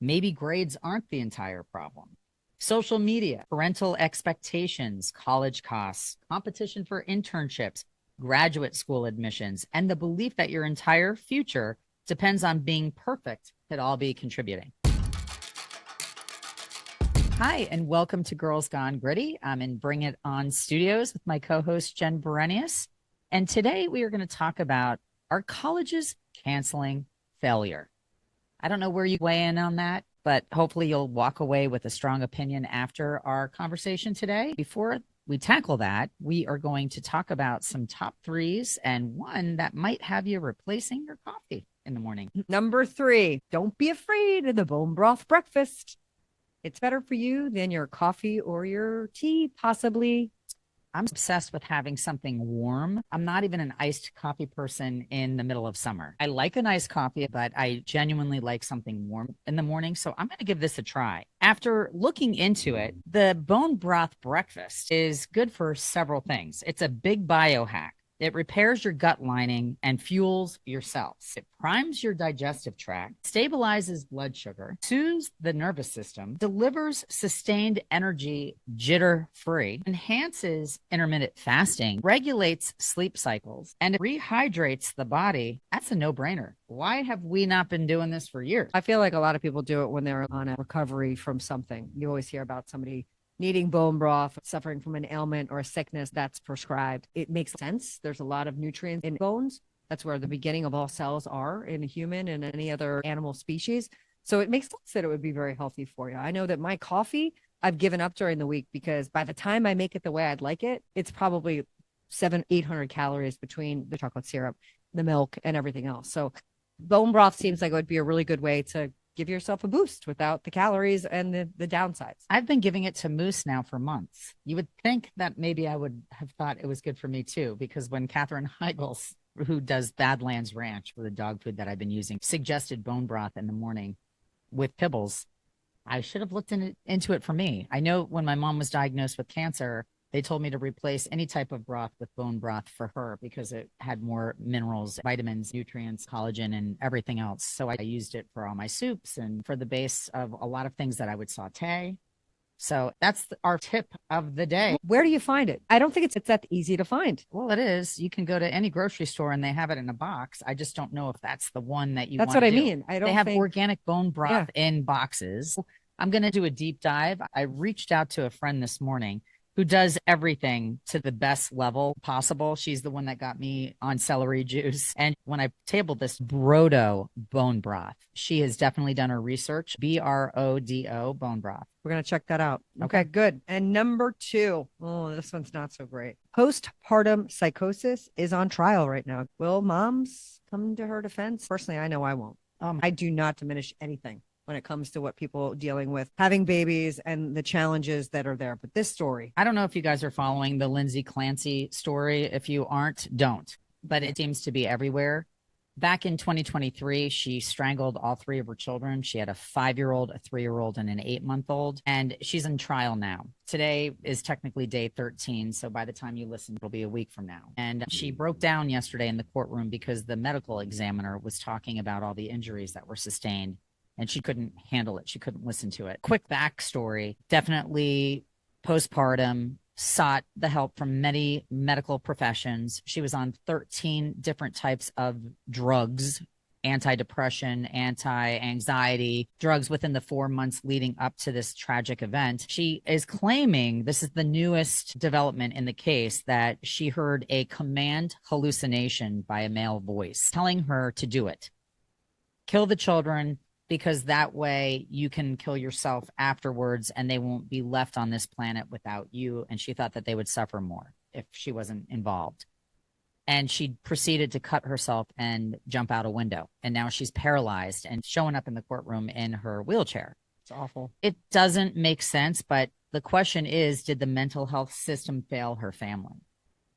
Maybe grades aren't the entire problem. Social media, parental expectations, college costs, competition for internships, graduate school admissions, and the belief that your entire future depends on being perfect could all be contributing. Hi, and welcome to Girls Gone Gritty. I'm in Bring It On Studios with my co-host, Jen Brenius. And today we are going to talk about, are colleges canceling failure? I don't know where you weigh in on that, but hopefully you'll walk away with a strong opinion after our conversation today. Before we tackle that, we are going to talk about some top threes and one that might have you replacing your coffee in the morning. Number 3, don't be afraid of the bone broth breakfast. It's better for you than your coffee or your tea, possibly. I'm obsessed with having something warm. I'm not even an iced coffee person in the middle of summer. I like a nice coffee, but I genuinely like something warm in the morning. So I'm going to give this a try. After looking into it, the bone broth breakfast is good for several things. It's a big biohack. It repairs your gut lining and fuels your cells. It primes your digestive tract, stabilizes blood sugar, soothes the nervous system, delivers sustained energy jitter-free, enhances intermittent fasting, regulates sleep cycles, and rehydrates the body. That's a no-brainer. Why have we not been doing this for years? I feel like a lot of people do it when they're on a recovery from something. You always hear about somebody needing bone broth, suffering from an ailment or a sickness that's prescribed. It makes sense. There's a lot of nutrients in bones. That's where the beginning of all cells are in a human and any other animal species. So it makes sense that it would be very healthy for you. I know that my coffee, I've given up during the week because by the time I make it the way I'd like it, it's probably 800 calories between the chocolate syrup, the milk, and everything else. So bone broth seems like it would be a really good way to give yourself a boost without the calories and the downsides. I've been giving it to Moose now for months. You would think that maybe I would have thought it was good for me too, because when Katherine Heigls, who does Badlands Ranch for the dog food that I've been using, suggested bone broth in the morning with Pibbles, I should have looked into it for me. I know when my mom was diagnosed with cancer, they told me to replace any type of broth with bone broth for her because it had more minerals, vitamins, nutrients, collagen, and everything else. So I used it for all my soups and for the base of a lot of things that I would saute. So that's our tip of the day. Where do you find it? I don't think it's that easy to find. Well, it is. You can go to any grocery store and they have it in a box. I just don't know if that's the one that you want to do. That's what I mean. They have organic bone broth in boxes. I'm going to do a deep dive. I reached out to a friend this morning who does everything to the best level possible. She's the one that got me on celery juice. And when I tabled this Brodo bone broth, she has definitely done her research. Brodo bone broth. We're going to check that out. Okay, good. And number 2, this one's not so great. Postpartum psychosis is on trial right now. Will moms come to her defense? Personally, I know I won't. I do not diminish anything when it comes to what people dealing with having babies and the challenges that are there. But this story, I don't know if you guys are following the Lindsay Clancy story. If you aren't, don't. But it seems to be everywhere. Back in 2023, she strangled all 3 of her children. She had a 5-year-old, a 3-year-old, and an 8-month-old. And she's in trial now. Today is technically day 13. So by the time you listen, it'll be a week from now. And she broke down yesterday in the courtroom because the medical examiner was talking about all the injuries that were sustained. And she couldn't handle it. She couldn't listen to it. Quick backstory, definitely postpartum, sought the help from many medical professions. She was on 13 different types of drugs, antidepressant, anti-anxiety, drugs within the 4 months leading up to this tragic event. She is claiming, this is the newest development in the case, that she heard a command hallucination by a male voice telling her to do it. Kill the children, because that way you can kill yourself afterwards and they won't be left on this planet without you. And she thought that they would suffer more if she wasn't involved. And she proceeded to cut herself and jump out a window. And now she's paralyzed and showing up in the courtroom in her wheelchair. It's awful. It doesn't make sense, but the question is, did the mental health system fail her family?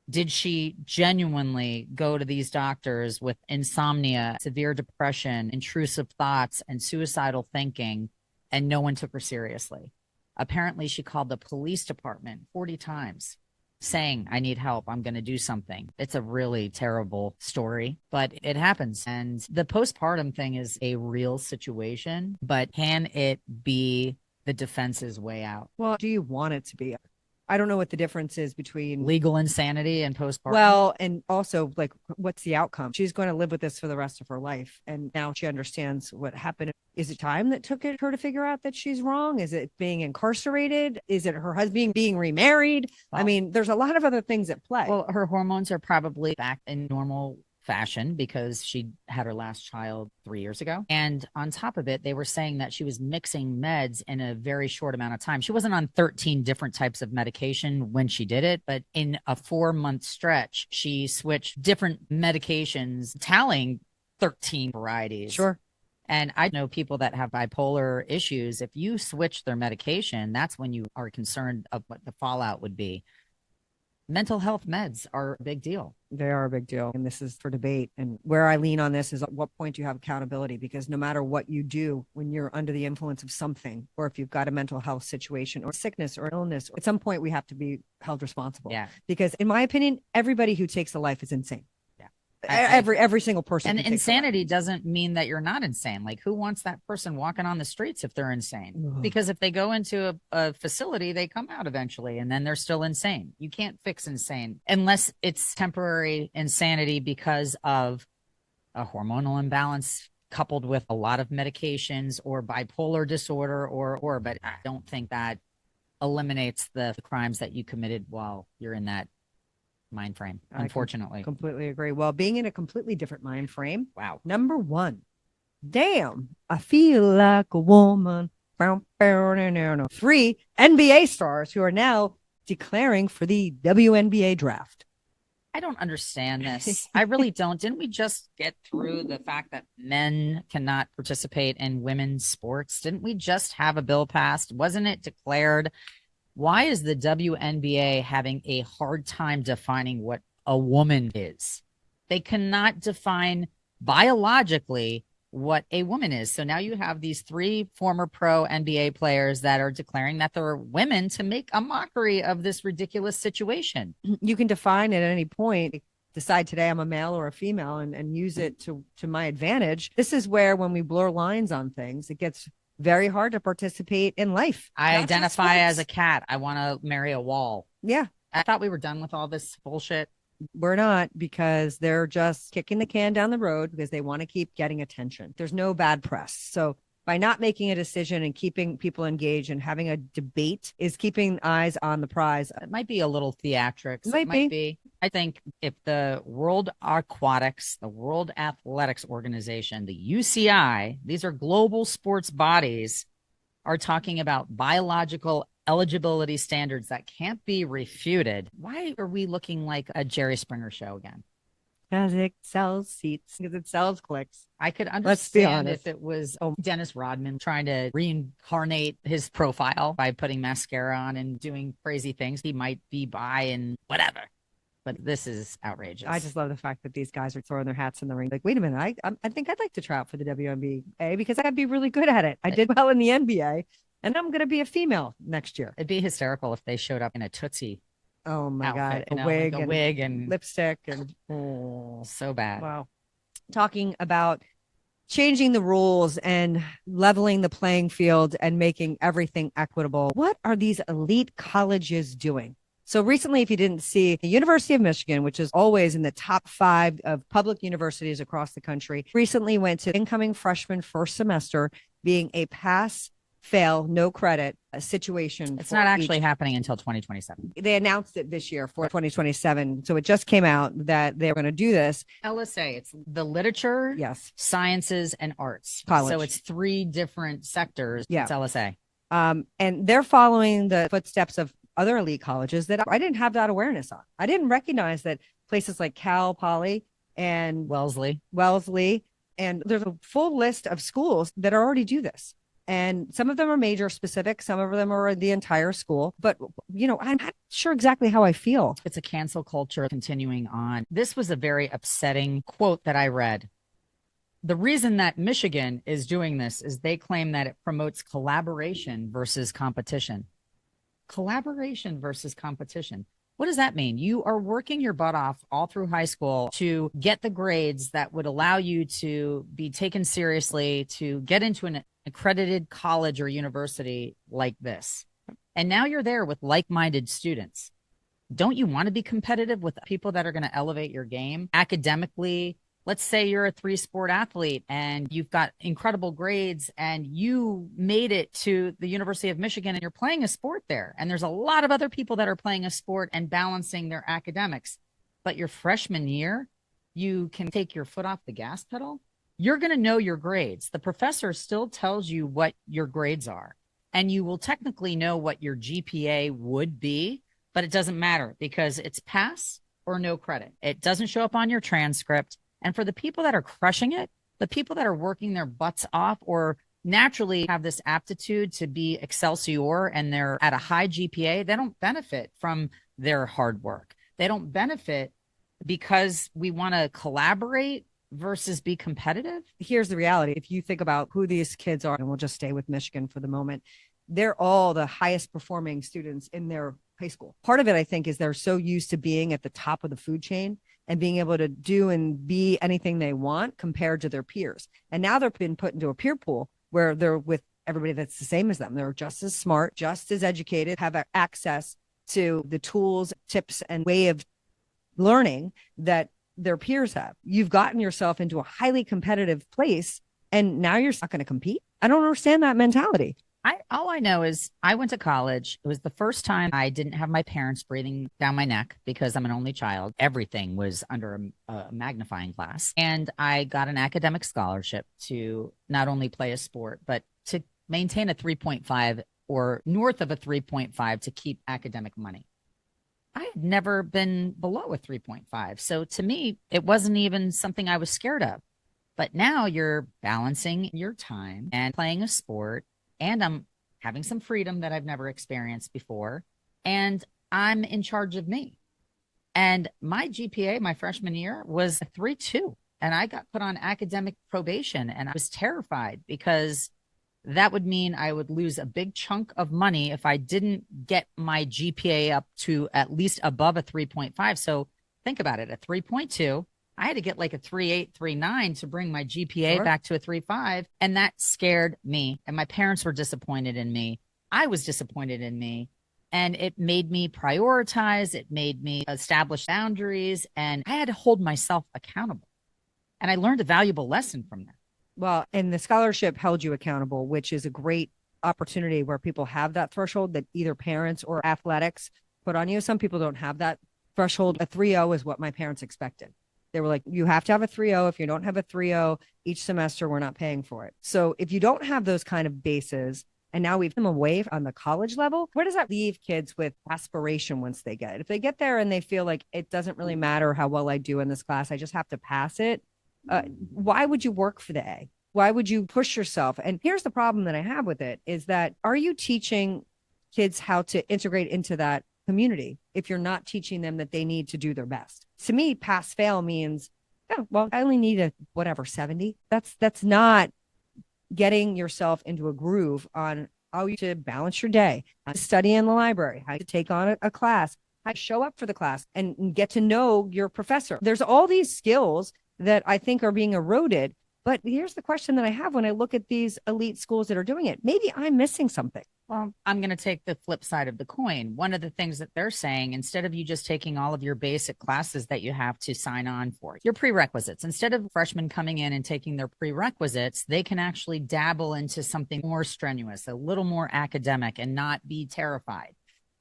Did she genuinely go to these doctors with insomnia, severe depression, intrusive thoughts, and suicidal thinking, and no one took her seriously? Apparently, she called the police department 40 times saying, I need help, I'm going to do something. It's a really terrible story, but it happens. And the postpartum thing is a real situation, but can it be the defense's way out? Well, do you want it to be? I don't know what the difference is between legal insanity and postpartum. Well, and also, like, what's the outcome? She's going to live with this for the rest of her life. And now she understands what happened. Is it time that took her to figure out that she's wrong? Is it being incarcerated? Is it her husband being remarried? Well, I mean, there's a lot of other things at play. Well, her hormones are probably back in normal fashion because she had her last child 3 years ago. And on top of it, they were saying that she was mixing meds in a very short amount of time. She wasn't on 13 different types of medication when she did it, but in a 4-month stretch, she switched different medications, tallying 13 varieties. Sure. And I know people that have bipolar issues. If you switch their medication, that's when you are concerned of what the fallout would be. Mental health meds are a big deal. They are a big deal. And this is for debate. And where I lean on this is at what point do you have accountability? Because no matter what you do when you're under the influence of something, or if you've got a mental health situation or sickness or illness, at some point we have to be held responsible. Yeah. Because in my opinion, everybody who takes a life is insane. Yeah. Every single person. And insanity doesn't mean that you're not insane. Like, who wants that person walking on the streets if they're insane? Because if they go into a facility, they come out eventually and then they're still insane. You can't fix insane unless it's temporary insanity because of a hormonal imbalance coupled with a lot of medications or bipolar disorder but I don't think that eliminates the crimes that you committed while you're in that mind frame, unfortunately. I completely agree. Well, being in a completely different mind frame. Wow. Number one, damn, I feel like a woman. 3 NBA stars who are now declaring for the WNBA draft. I don't understand this. I really don't. Didn't we just get through the fact that men cannot participate in women's sports? Didn't we just have a bill passed? Wasn't it declared? Why is the WNBA having a hard time defining what a woman is? They cannot define biologically what a woman is. So now you have these 3 former pro NBA players that are declaring that they're women to make a mockery of this ridiculous situation. You can define at any point, decide today I'm a male or a female and use it to my advantage. This is where when we blur lines on things, it gets very hard to participate in life. I identify as a cat. I want to marry a wall. Yeah. I thought we were done with all this bullshit. We're not, because they're just kicking the can down the road because they want to keep getting attention. There's no bad press. So by not making a decision and keeping people engaged and having a debate is keeping eyes on the prize. It might be a little theatrics. It might be. I think if the World Aquatics, the World Athletics Organization, the UCI, these are global sports bodies, are talking about biological eligibility standards that can't be refuted, why are we looking like a Jerry Springer show again? Because it sells seats, because it sells clicks. I could understand if it was Dennis Rodman trying to reincarnate his profile by putting mascara on and doing crazy things. He might be bi and whatever. But this is outrageous. I just love the fact that these guys are throwing their hats in the ring. Like, wait a minute, I think I'd like to try out for the WNBA because I'd be really good at it. I did well in the NBA, and I'm going to be a female next year. It'd be hysterical if they showed up in a Tootsie. Oh my outfit, God, a wig and lipstick and so bad. Wow. Talking about changing the rules and leveling the playing field and making everything equitable. What are these elite colleges doing? So recently, if you didn't see, the University of Michigan, which is always in the top 5 of public universities across the country, recently went to incoming freshman first semester being a pass, fail, no credit situation. It's not actually happening until 2027. They announced it this year for 2027. So it just came out that they're going to do this. LSA, it's the literature, yes, sciences, and arts. College. So it's 3 different sectors. Yeah. It's LSA. And they're following the footsteps of other elite colleges that I didn't have that awareness on. I didn't recognize that places like Cal Poly and Wellesley, and there's a full list of schools that already do this. And some of them are major specific. Some of them are the entire school. But, I'm not sure exactly how I feel. It's a cancel culture continuing on. This was a very upsetting quote that I read. The reason that Michigan is doing this is they claim that it promotes collaboration versus competition. Collaboration versus competition. What does that mean? You are working your butt off all through high school to get the grades that would allow you to be taken seriously, to get into an accredited college or university like this. And now you're there with like-minded students. Don't you want to be competitive with people that are going to elevate your game academically? Let's say you're a 3-sport athlete and you've got incredible grades and you made it to the University of Michigan and you're playing a sport there. And there's a lot of other people that are playing a sport and balancing their academics. But your freshman year, you can take your foot off the gas pedal. You're going to know your grades. The professor still tells you what your grades are, and you will technically know what your GPA would be, but it doesn't matter because it's pass or no credit. It doesn't show up on your transcript. And for the people that are crushing it, the people that are working their butts off or naturally have this aptitude to be Excelsior and they're at a high GPA, they don't benefit from their hard work. They don't benefit because we want to collaborate versus be competitive. Here's the reality. If you think about who these kids are, and we'll just stay with Michigan for the moment, they're all the highest performing students in their high school. Part of it, I think, is they're so used to being at the top of the food chain and being able to do and be anything they want compared to their peers. And now they've been put into a peer pool where they're with everybody that's the same as them. They're just as smart, just as educated, have access to the tools, tips, and way of learning that their peers have. You've gotten yourself into a highly competitive place, and now you're not going to compete. I don't understand that mentality. All I know is I went to college. It was the first time I didn't have my parents breathing down my neck because I'm an only child. Everything was under a magnifying glass. And I got an academic scholarship to not only play a sport, but to maintain a 3.5 or north of a 3.5 to keep academic money. I had never been below a 3.5. So to me, it wasn't even something I was scared of. But now you're balancing your time and playing a sport, and I'm having some freedom that I've never experienced before, and I'm in charge of me. And my GPA my freshman year was a 3.2, and I got put on academic probation, and I was terrified because that would mean I would lose a big chunk of money if I didn't get my GPA up to at least above a 3.5. So think about it, a 3.2. I had to get like a 3.8, 3.9 to bring my GPA back to a 3.5. And that scared me. And my parents were disappointed in me. I was disappointed in me. And it made me prioritize. It made me establish boundaries. And I had to hold myself accountable. And I learned a valuable lesson from that. Well, and the scholarship held you accountable, which is a great opportunity where people have that threshold that either parents or athletics put on you. Some people don't have that threshold. A 3.0 is what my parents expected. They were like, you have to have a 3.0. If you don't have a 3.0 each semester, we're not paying for it. So if you don't have those kind of bases, and now we've them away on the college level, where does that leave kids with aspiration once they get it? If they get there and they feel like it doesn't really matter how well I do in this class, I just have to pass it. Why would you work for the A? Why would you push yourself? And here's the problem that I have with it is that, are you teaching kids how to integrate into that community if you're not teaching them that they need to do their best? To me, pass fail means, oh, well, I only need a 70. That's not getting yourself into a groove on how you to balance your day, how to study in the library, how to take on a class, how to show up for the class and get to know your professor. There's all these skills that I think are being eroded. But here's the question that I have when I look at these elite schools that are doing it. Maybe I'm missing something. Well, I'm going to take the flip side of the coin. One of the things that they're saying, instead of you just taking all of your basic classes that you have to sign on for, your prerequisites, instead of freshmen coming in and taking their prerequisites, they can actually dabble into something more strenuous, a little more academic, and not be terrified,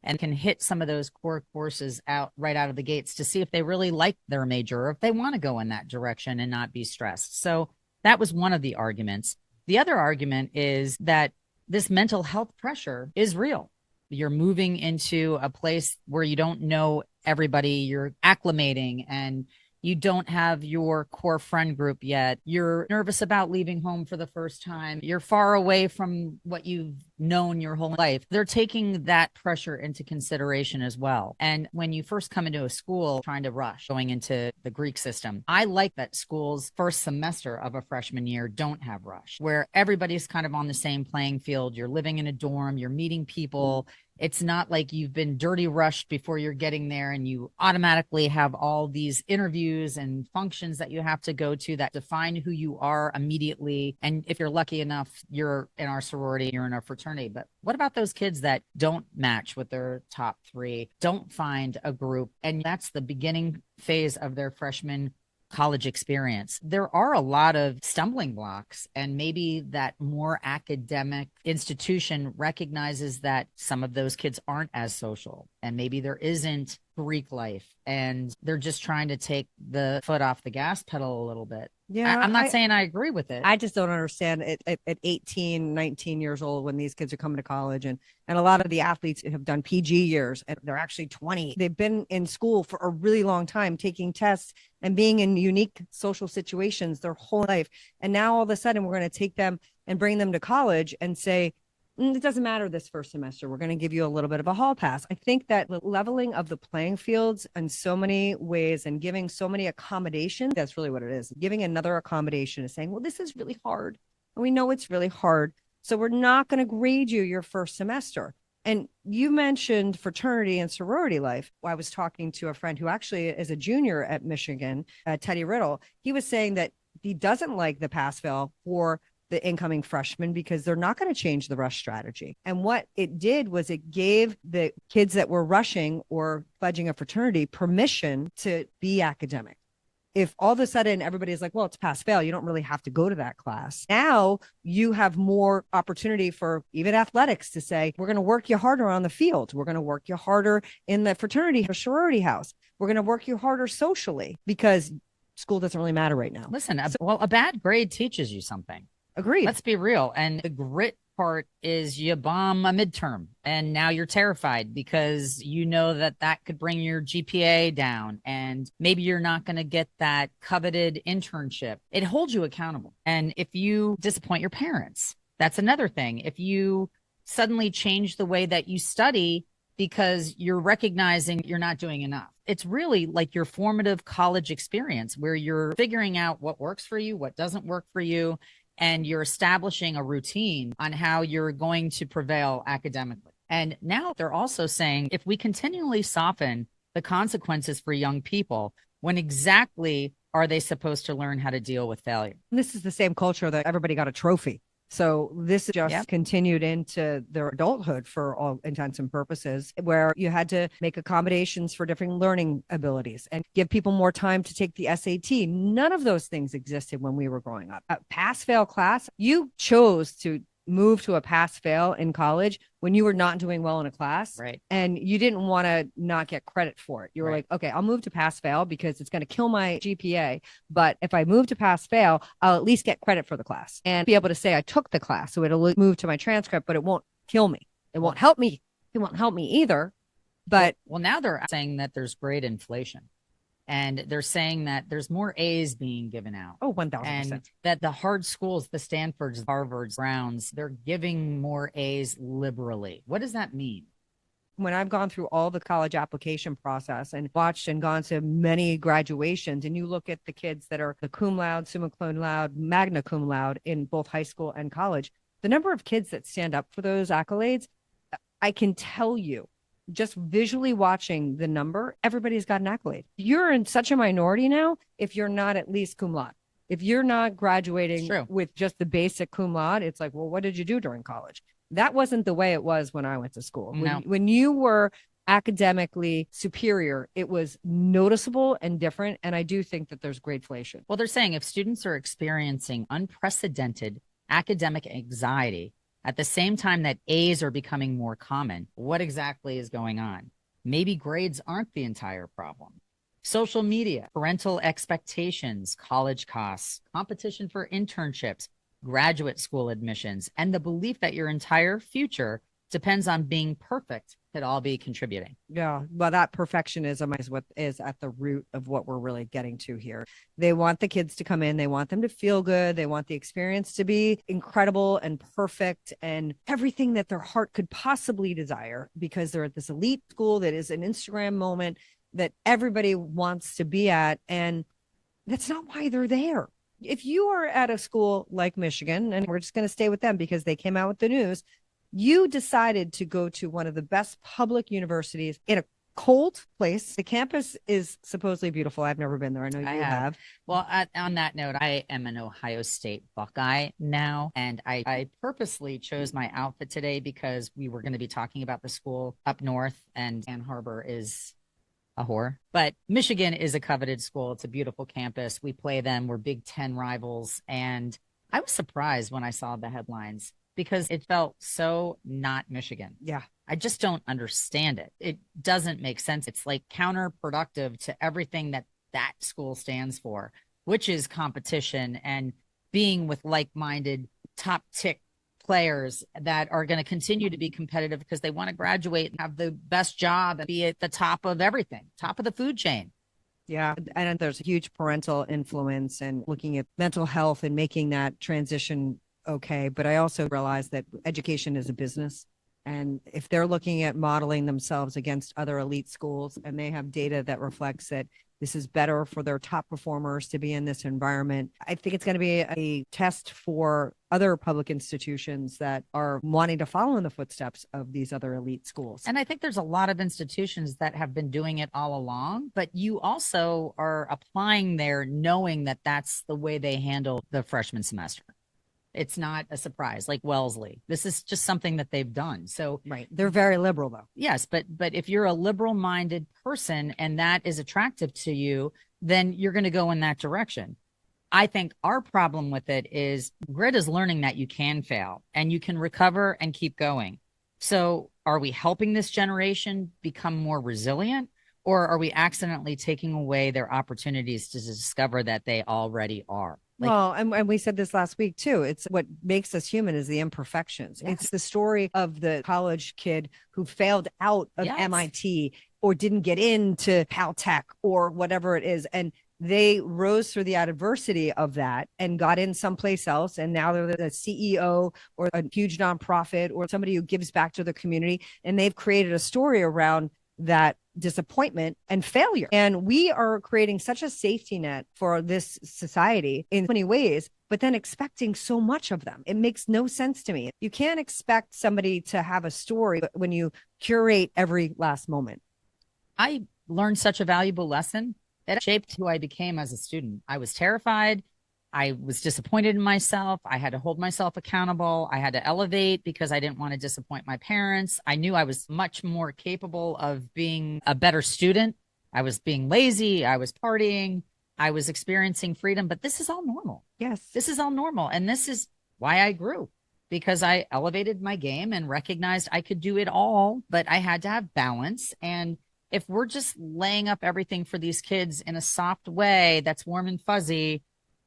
and can hit some of those core courses out right out of the gates to see if they really like their major or if they want to go in that direction and not be stressed. So that was one of the arguments. The other argument is that this mental health pressure is real. You're moving into a place where you don't know everybody, you're acclimating, and you don't have your core friend group yet. You're nervous about leaving home for the first time. You're far away from what you've known your whole life. They're taking that pressure into consideration as well. And when you first come into a school trying to rush, going into the Greek system, I like that schools first semester of a freshman year don't have rush, where everybody's kind of on the same playing field. You're living in a dorm, you're meeting people. It's not like you've been dirty rushed before you're getting there and you automatically have all these interviews and functions that you have to go to that define who you are immediately. And if you're lucky enough, you're in our sorority, you're in our fraternity. But what about those kids that don't match with their top three, don't find a group? And that's the beginning phase of their freshman college experience. There are a lot of stumbling blocks, and maybe that more academic institution recognizes that some of those kids aren't as social, and maybe there isn't Greek life, and they're just trying to take the foot off the gas pedal a little bit. Yeah, I'm not saying I agree with it. I just don't understand it at 18, 19 years old when these kids are coming to college. And a lot of the athletes have done PG years and they're actually 20. They've been in school for a really long time, taking tests and being in unique social situations their whole life. And now all of a sudden we're going to take them and bring them to college and say, it doesn't matter this first semester. We're going to give you a little bit of a hall pass. I think that the leveling of the playing fields in so many ways and giving so many accommodations, that's really what it is. Giving another accommodation is saying, well, this is really hard. And we know it's really hard. So we're not going to grade you your first semester. And you mentioned fraternity and sorority life. I was talking to a friend who actually is a junior at Michigan, Teddy Riddle. He was saying that he doesn't like the pass fail for the incoming freshmen because they're not going to change the rush strategy. And what it did was it gave the kids that were rushing or pledging a fraternity permission to be academic. If all of a sudden everybody's like, well, it's pass fail, you don't really have to go to that class. Now you have more opportunity for even athletics to say, we're going to work you harder on the field. We're going to work you harder in the fraternity or sorority house. We're going to work you harder socially because school doesn't really matter right now. Listen, well, a bad grade teaches you something. Agreed. Let's be real. And the grit part is you bomb a midterm and now you're terrified because you know that that could bring your GPA down and maybe you're not going to get that coveted internship. It holds you accountable. And if you disappoint your parents, that's another thing. If you suddenly change the way that you study because you're recognizing you're not doing enough. It's really like your formative college experience where you're figuring out what works for you, what doesn't work for you, and you're establishing a routine on how you're going to prevail academically. And now they're also saying if we continually soften the consequences for young people, when exactly are they supposed to learn how to deal with failure? This is the same culture that everybody got a trophy. So this just continued into their adulthood for all intents and purposes, where you had to make accommodations for different learning abilities and give people more time to take the SAT. None of those things existed when we were growing up. A pass-fail class, you chose to move to a pass-fail in college when you were not doing well in a class. Right. And you didn't want to not get credit for it. You were like, okay, I'll move to pass-fail because it's going to kill my GPA. But if I move to pass-fail, I'll at least get credit for the class and be able to say I took the class. So it'll move to my transcript, but it won't kill me. It won't help me. It won't help me either. But well, now they're saying that there's grade inflation. And they're saying that there's more A's being given out. Oh, 1,000%. And that the hard schools, the Stanfords, Harvards, Browns, they're giving more A's liberally. What does that mean? When I've gone through all the college application process and watched and gone to many graduations, and you look at the kids that are the cum laude, summa cum laude, magna cum laude in both high school and college, the number of kids that stand up for those accolades, I can tell you, just visually watching the number, everybody's got an accolade. You're in such a minority now if you're not at least cum laude. If you're not graduating with just the basic cum laude, it's like, well, what did you do during college? That wasn't the way it was when I went to school. No. When you were academically superior, it was noticeable and different. And I do think that there's gradeflation. Well, they're saying if students are experiencing unprecedented academic anxiety, at the same time that A's are becoming more common, what exactly is going on? Maybe grades aren't the entire problem. Social media, parental expectations, college costs, competition for internships, graduate school admissions, and the belief that your entire future depends on being perfect could all be contributing. Yeah, well, that perfectionism is what is at the root of what we're really getting to here. They want the kids to come in. They want them to feel good. They want the experience to be incredible and perfect and everything that their heart could possibly desire because they're at this elite school that is an Instagram moment that everybody wants to be at. And that's not why they're there. If you are at a school like Michigan, and we're just going to stay with them because they came out with the news, You decided to go to one of the best public universities in a cold place. The campus is supposedly beautiful. I've never been there. I know you have. Well, on that note, I am an Ohio State Buckeye now, and I purposely chose my outfit today because we were going to be talking about the school up north, and Ann Arbor is a whore. But Michigan is a coveted school. It's a beautiful campus. We play them. We're Big Ten rivals. And I was surprised when I saw the headlines because it felt so not Michigan. Yeah. I just don't understand it. It doesn't make sense. It's like counterproductive to everything that that school stands for, which is competition and being with like-minded top tick players that are going to continue to be competitive because they want to graduate and have the best job and be at the top of everything, top of the food chain. Yeah. And there's a huge parental influence and looking at mental health and making that transition okay. But I also realize that education is a business. And if they're looking at modeling themselves against other elite schools and they have data that reflects that this is better for their top performers to be in this environment, I think it's going to be a test for other public institutions that are wanting to follow in the footsteps of these other elite schools. And I think there's a lot of institutions that have been doing it all along, but you also are applying there knowing that that's the way they handle the freshman semester. It's not a surprise like Wellesley. This is just something that they've done. So right. They're very liberal though. Yes, but if you're a liberal minded person and that is attractive to you, then you're going to go in that direction. I think our problem with it is grit is learning that you can fail and you can recover and keep going. So are we helping this generation become more resilient, or are we accidentally taking away their opportunities to discover that they already are? Well, and we said this last week too. It's what makes us human is the imperfections. Yes. It's the story of the college kid who failed out of MIT or didn't get into Caltech or whatever it is. And they rose through the adversity of that and got in someplace else. And now they're the CEO or a huge nonprofit or somebody who gives back to the community. And they've created a story around that disappointment and failure. And we are creating such a safety net for this society in many ways, but then expecting so much of them. It makes no sense to me. You can't expect somebody to have a story when you curate every last moment. I learned such a valuable lesson. It shaped who I became as a student. I was terrified. I was disappointed in myself. I had to hold myself accountable. I had to elevate because I didn't want to disappoint my parents. I knew I was much more capable of being a better student. I was being lazy. I was partying. I was experiencing freedom, but this is all normal. Yes. This is all normal. And this is why I grew, because I elevated my game and recognized I could do it all, but I had to have balance. And if we're just laying up everything for these kids in a soft way that's warm and fuzzy,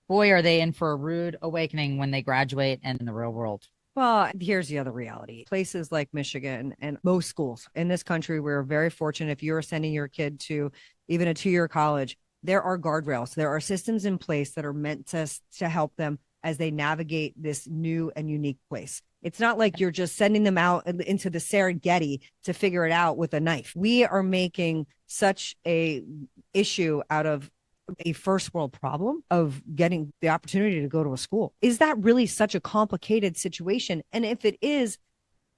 boy, are they in for a rude awakening when they graduate and in the real world. Well, here's the other reality. Places like Michigan and most schools in this country, we're very fortunate. If you're sending your kid to even a 2-year college, there are guardrails. There are systems in place that are meant to help them as they navigate this new and unique place. It's not like you're just sending them out into the Serengeti to figure it out with a knife. We are making such a issue out of a first world problem of getting the opportunity to go to a school. Is that really such a complicated situation? And if it is,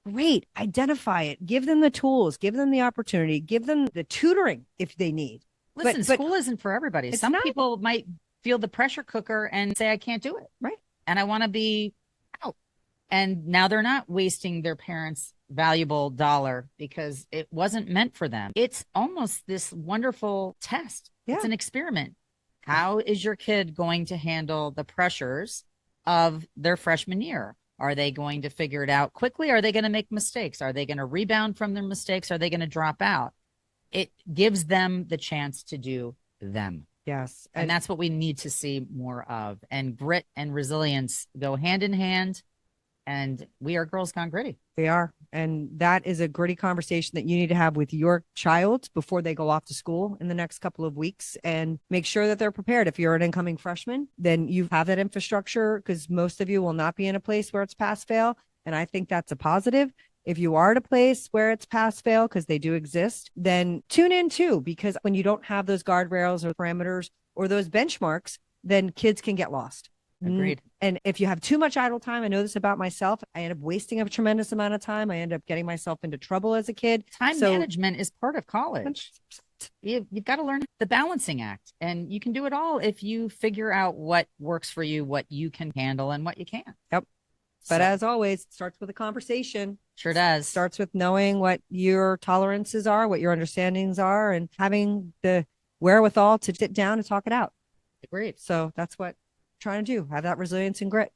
great, identify it, give them the tools, give them the opportunity, give them the tutoring if they need. Listen, school isn't for everybody. Some people might feel the pressure cooker and say, I can't do it. Right. And I want to be out. And now they're not wasting their parents' valuable dollar because it wasn't meant for them. It's almost this wonderful test. Yeah. It's an experiment. How is your kid going to handle the pressures of their freshman year? Are they going to figure it out quickly? Are they going to make mistakes? Are they going to rebound from their mistakes? Are they going to drop out? It gives them the chance to do them. Yes. And that's what we need to see more of. And grit and resilience go hand in hand. And we are Girls Gone Gritty. We are. And that is a gritty conversation that you need to have with your child before they go off to school in the next couple of weeks, and make sure that they're prepared. If you're an incoming freshman, then you have that infrastructure, because most of you will not be in a place where it's pass fail. And I think that's a positive. If you are at a place where it's pass fail, because they do exist, then tune in too, because when you don't have those guardrails or parameters or those benchmarks, then kids can get lost. Agreed. And if you have too much idle time, I know this about myself, I end up wasting a tremendous amount of time. I end up getting myself into trouble as a kid. Time management is part of college. You've got to learn the balancing act, and you can do it all if you figure out what works for you, what you can handle, and what you can't. Yep. But as always, it starts with a conversation. Sure does. Starts with knowing what your tolerances are, what your understandings are, and having the wherewithal to sit down and talk it out. Agreed. So that's what I'm trying to do. Have that resilience and grit.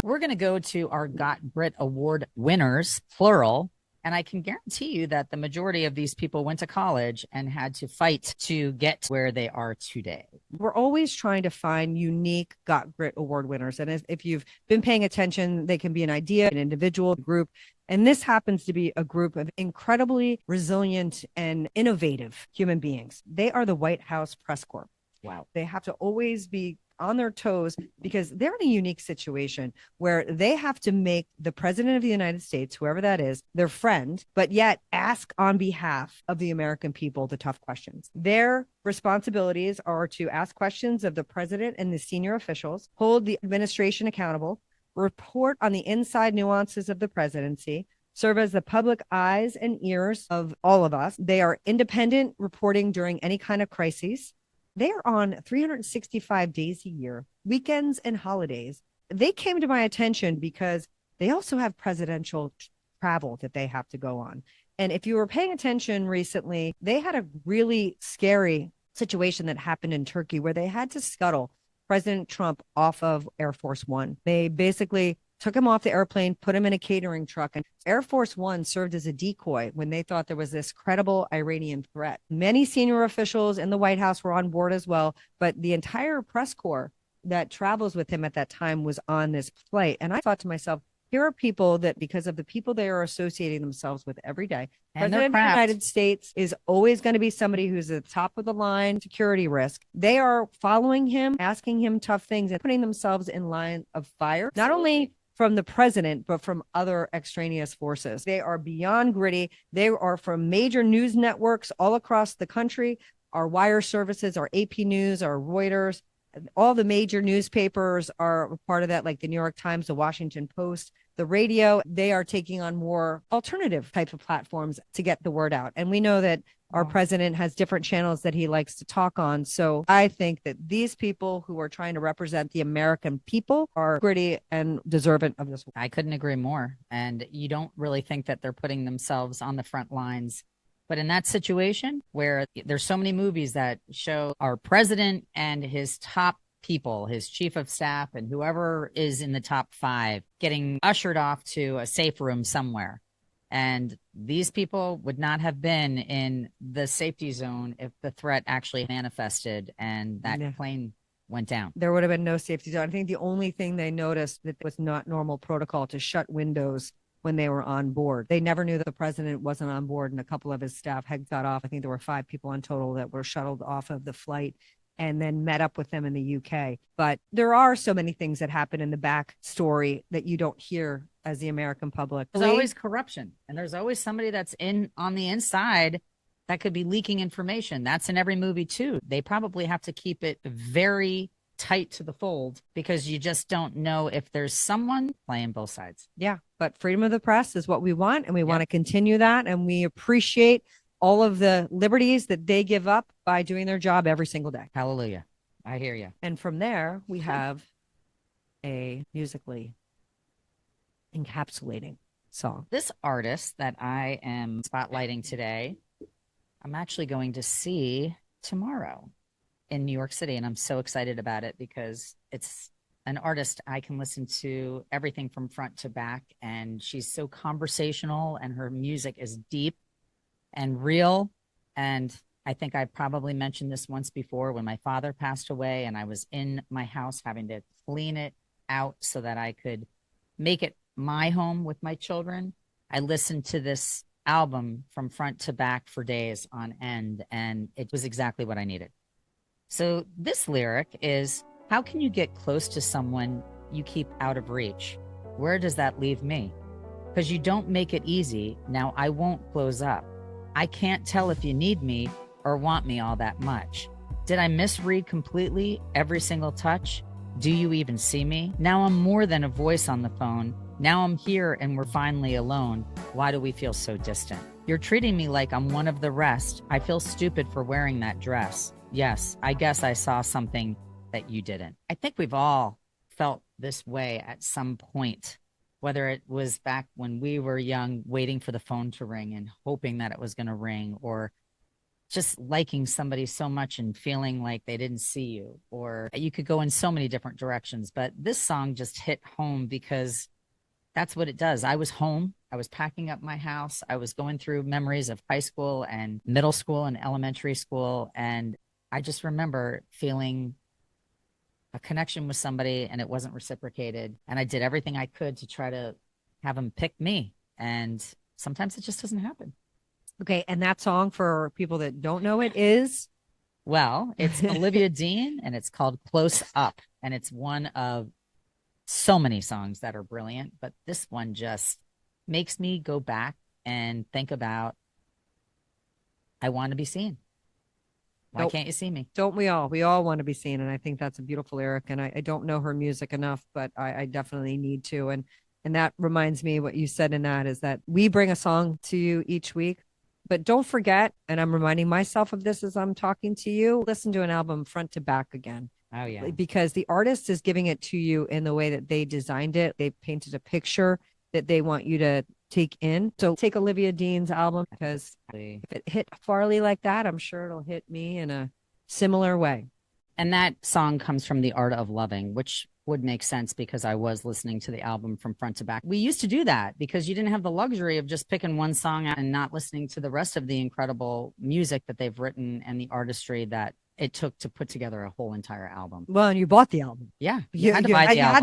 We're going to go to our Got Grit Award winners, plural. And I can guarantee you that the majority of these people went to college and had to fight to get where they are today. We're always trying to find unique Got Grit Award winners. And if you've been paying attention, they can be an idea, an individual, group. And this happens to be a group of incredibly resilient and innovative human beings. They are the White House Press Corps. Wow. They have to always be on their toes because they're in a unique situation where they have to make the president of the United States, whoever that is, their friend, but yet ask on behalf of the American people the tough questions. Their responsibilities are to ask questions of the president and the senior officials, hold the administration accountable, report on the inside nuances of the presidency, serve as the public eyes and ears of all of us. They are independent reporting during any kind of crises. They are on 365 days a year, weekends and holidays. They came to my attention because they also have presidential travel that they have to go on. And if you were paying attention recently, they had a really scary situation that happened in Turkey where they had to scuttle President Trump off of Air Force One. They basically took him off the airplane, put him in a catering truck, and Air Force One served as a decoy when they thought there was this credible Iranian threat. Many senior officials in the White House were on board as well, but the entire press corps that travels with him at that time was on this flight. And I thought to myself, here are people that, because of the people they are associating themselves with every day, President of the United States is always going to be somebody who's at the top of the line security risk. They are following him, asking him tough things, and putting themselves in line of fire, not only from the president, but from other extraneous forces. They are beyond gritty. They are from major news networks all across the country, our wire services, our AP News, our Reuters. All the major newspapers are part of that, like the New York Times, the Washington Post, the radio. They are taking on more alternative types of platforms to get the word out. And we know that our president has different channels that he likes to talk on. So I think that these people who are trying to represent the American people are gritty and deserving of this. I couldn't agree more. And you don't really think that they're putting themselves on the front lines. But in that situation where there's so many movies that show our president and his top people, his chief of staff and whoever is in the top 5 getting ushered off to a safe room somewhere. And these people would not have been in the safety zone if the threat actually manifested and that plane went down. There would have been no safety zone. I think the only thing they noticed that was not normal protocol to shut windows when they were on board. They never knew that the president wasn't on board, and a couple of his staff had got off. I think there were 5 people in total that were shuttled off of the flight and then met up with them in the UK. But there are so many things that happen in the back story that you don't hear as the American public. There's always corruption, and there's always somebody that's on the inside that could be leaking information. That's in every movie too. They probably have to keep it very tight to the fold because you just don't know if there's someone playing both sides. Yeah, but freedom of the press is what we want, and we want to continue that, and we appreciate all of the liberties that they give up by doing their job every single day. Hallelujah. I hear you. And from there, we have a musically encapsulating song. This artist that I am spotlighting today, I'm actually going to see tomorrow in New York City. And I'm so excited about it because it's an artist I can listen to everything from front to back. And she's so conversational and her music is deep and real. And I think I probably mentioned this once before when my father passed away and I was in my house having to clean it out so that I could make it my home with my children. I listened to this album from front to back for days on end, and it was exactly what I needed. So this lyric is, how can you get close to someone you keep out of reach? Where does that leave me? Because you don't make it easy. Now I won't close up. I can't tell if you need me or want me all that much. Did I misread completely every single touch? Do you even see me? Now I'm more than a voice on the phone. Now I'm here and we're finally alone. Why do we feel so distant? You're treating me like I'm one of the rest. I feel stupid for wearing that dress. Yes, I guess I saw something that you didn't. I think we've all felt this way at some point, whether it was back when we were young, waiting for the phone to ring and hoping that it was going to ring, or just liking somebody so much and feeling like they didn't see you, or you could go in so many different directions. But this song just hit home because that's what it does. I was home. I was packing up my house. I was going through memories of high school and middle school and elementary school. And I just remember feeling a connection with somebody and it wasn't reciprocated. And I did everything I could to try to have them pick me. And sometimes it just doesn't happen. Okay. And that song, for people that don't know it, is? Well, it's Olivia Dean and it's called Close Up. And it's one of so many songs that are brilliant, but this one just makes me go back and think about, I want to be seen. Why can't you see me? Don't we all? We all want to be seen. And I think that's a beautiful lyric. And I don't know her music enough, but I definitely need to. And that reminds me, what you said in that is that we bring a song to you each week, but don't forget, and I'm reminding myself of this as I'm talking to you, listen to an album front to back again. Oh, yeah. Because the artist is giving it to you in the way that they designed it. They painted a picture that they want you to take in. So take Olivia Dean's album, because if it hit Farley like that, I'm sure it'll hit me in a similar way. And that song comes from The Art of Loving, which would make sense because I was listening to the album from front to back. We used to do that because you didn't have the luxury of just picking one song out and not listening to the rest of the incredible music that they've written and the artistry that it took to put together a whole entire album. Well, and you bought the album. Yeah. You had to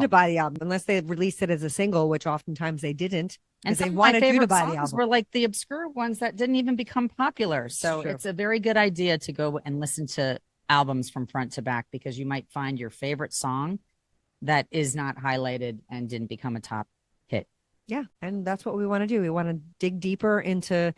buy the album, unless they released it as a single, which oftentimes they didn't. And they wanted you to buy the album. Were like the obscure ones that didn't even become popular. So it's a very good idea to go and listen to albums from front to back, because you might find your favorite song that is not highlighted and didn't become a top hit. Yeah. And that's what we want to do. We want to dig deeper into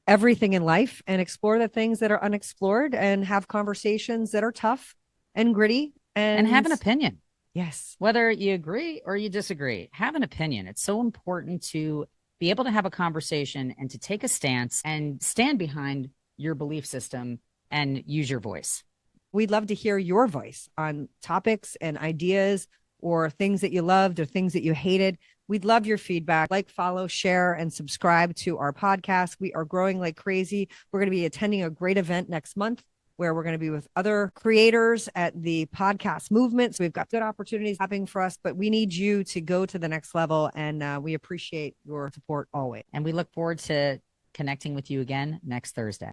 everything in life and explore the things that are unexplored and have conversations that are tough and gritty and have an opinion. Yes. Whether you agree or you disagree, have an opinion. It's so important to be able to have a conversation and to take a stance and stand behind your belief system and use your voice. We'd love to hear your voice on topics and ideas or things that you loved or things that you hated. We'd love your feedback. Like, follow, share, and subscribe to our podcast. We are growing like crazy. We're going to be attending a great event next month where we're going to be with other creators at the podcast movement. So we've got good opportunities happening for us, but we need you to go to the next level. And we appreciate your support always. And we look forward to connecting with you again next Thursday.